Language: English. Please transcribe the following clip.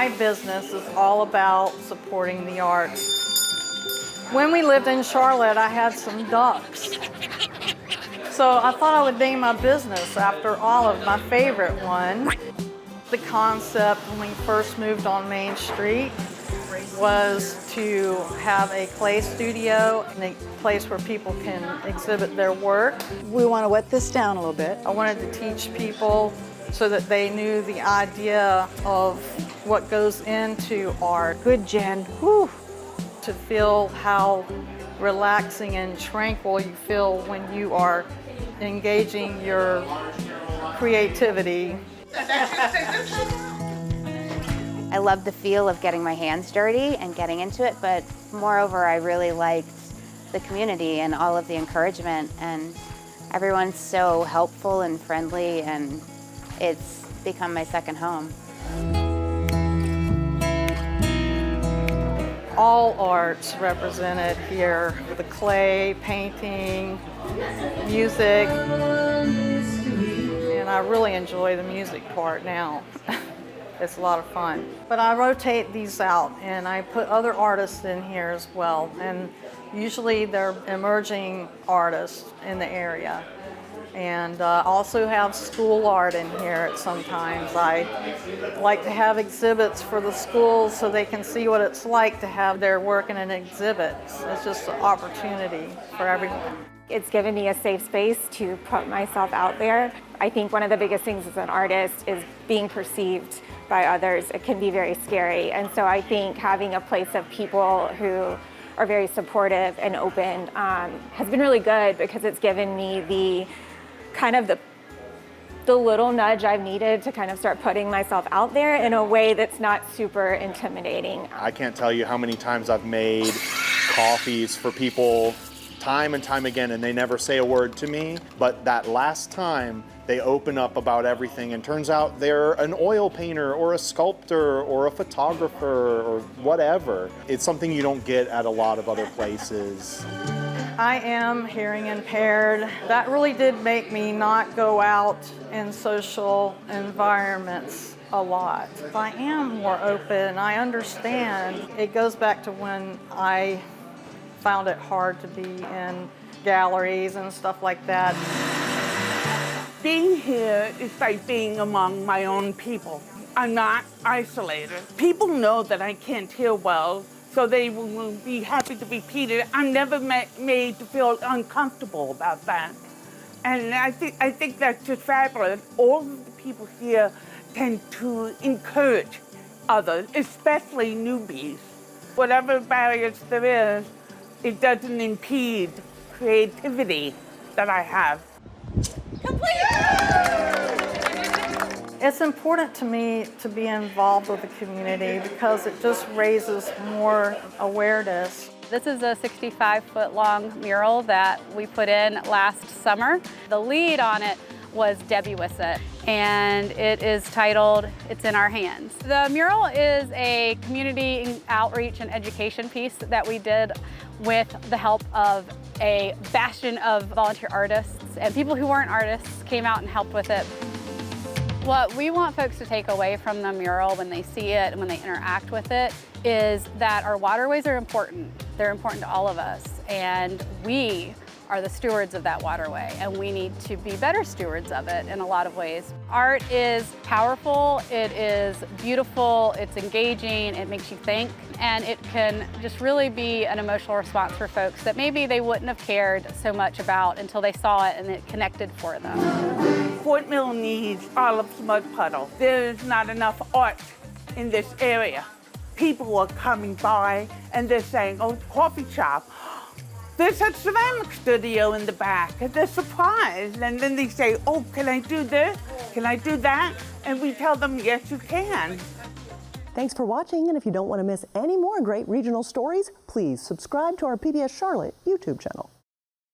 My business is all about supporting the arts. When we lived in Charlotte, I had some ducks. So I thought I would name my business after Olive, my favorite one. The concept when we first moved on Main Street was to have a clay studio and a place where people can exhibit their work. We want to wet this down a little bit. I wanted to teach people so that they knew the idea of what goes into art. Good, Jen. Whew. To feel how relaxing and tranquil you feel when you are engaging your creativity. I love the feel of getting my hands dirty and getting into it, but moreover, I really liked the community and all of the encouragement, and everyone's so helpful and friendly, and it's become my second home. All arts represented here, the clay, painting, music, and I really enjoy the music part now. It's a lot of fun. But I rotate these out and I put other artists in here as well, and usually they're emerging artists in the area. And also have school art in here sometimes. I like to have exhibits for the schools so they can see what it's like to have their work in an exhibit. It's just an opportunity for everyone. It's given me a safe space to put myself out there. I think one of the biggest things as an artist is being perceived by others. It can be very scary. And so I think having a place of people who are very supportive and open has been really good, because it's given me the little nudge I've needed to kind of start putting myself out there in a way that's not super intimidating. I can't tell you how many times I've made coffees for people time and time again, and they never say a word to me, but that last time they open up about everything, and turns out they're an oil painter or a sculptor or a photographer or whatever. It's something you don't get at a lot of other places. I am hearing impaired. That really did make me not go out in social environments a lot. I am more open. I understand. It goes back to when I found it hard to be in galleries and stuff like that. Being here is like being among my own people. I'm not isolated. People know that I can't hear well, so they will be happy to repeat it. I'm never made to feel uncomfortable about that. And I think that's just fabulous. All of the people here tend to encourage others, especially newbies. Whatever barriers there is, it doesn't impede creativity that I have. It's important to me to be involved with the community because it just raises more awareness. This is a 65-foot long mural that we put in last summer. The lead on it was Debbie Wissett, and it is titled, It's in Our Hands. The mural is a community outreach and education piece that we did with the help of a bastion of volunteer artists, and people who weren't artists came out and helped with it. What we want folks to take away from the mural when they see it and when they interact with it is that our waterways are important. They're important to all of us, and we are the stewards of that waterway, and we need to be better stewards of it in a lot of ways. Art is powerful, it is beautiful, it's engaging, it makes you think, and it can just really be an emotional response for folks that maybe they wouldn't have cared so much about until they saw it and it connected for them. Fort Mill needs Olive's Mud Puddle. There is not enough art in this area. People are coming by and they're saying, oh, coffee shop. There's a ceramic studio in the back, and they're surprised. And then they say, oh, can I do this? Can I do that? And we tell them, yes, you can. Thanks for watching, and if you don't want to miss any more great regional stories, please subscribe to our PBS Charlotte YouTube channel.